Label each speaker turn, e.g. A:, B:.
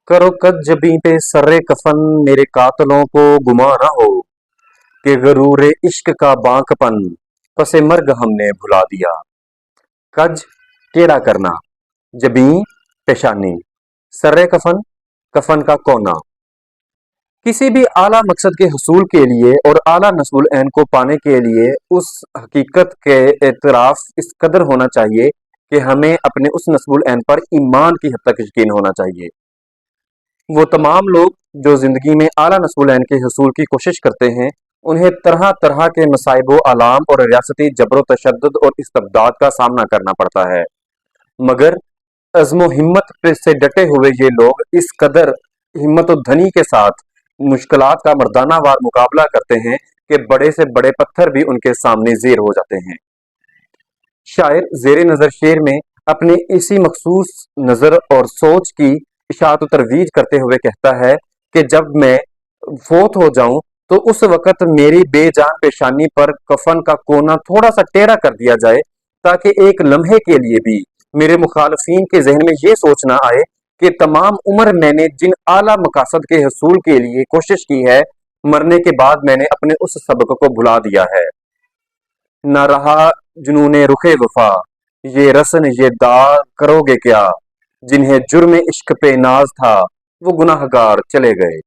A: करो कद जबीं पे सर्रे कफन मेरे कातलों को गुमा न हो कि गरूरे इश्क का बांकपन पसे मर्ग हमने भुला दिया। कज टेढ़ा करना, जबीं पेशानी, सर्रे कफन कफन का कोना। किसी भी आला मकसद के हसूल के लिए और आला नस्ल ऐन को पाने के लिए उस हकीकत के एतराफ इस कदर होना चाहिए कि हमें अपने उस नस्ल ऐन पर ईमान की हद तक यकीन होना चाहिए। वो तमाम लोग जो जिंदगी में आला नस्ल ऐन के हसूल की कोशिश करते हैं, उन्हें तरह तरह के मसाइब आलाम और रियासती जबर तशद्दुद और इस्तबदाद का सामना करना पड़ता है, मगर अज़्म हिम्मत से डटे हुए ये लोग इस कदर हिम्मत और धनी के साथ मुश्किलात का मर्दाना वार मुकाबला करते हैं कि बड़े से बड़े पत्थर भी उनके सामने ज़ेर हो जाते हैं। शायर ज़ेरे नज़र शेर में अपने इसी मखसूस नज़र और सोच की इशाअत तरवीज करते हुए कहता है कि जब मैं फोत हो जाऊं तो उस वक़्त मेरी बेजान पेशानी पर कफन का कोना थोड़ा सा टेढ़ा कर दिया जाए, ताकि एक लम्हे के लिए भी मेरे मुखालफीन के जहन में ये सोच ना आए कि तमाम उम्र मैंने जिन आला मकासद के हसूल के लिए कोशिश की है, मरने के बाद मैंने अपने उस सबक को भुला दिया है। न रहा जुनूने रुखे वफा, ये रस्न ये दाग करोगे क्या, जिन्हें जुर्म इश्क पे नाज था वो गुनाहगार चले गए।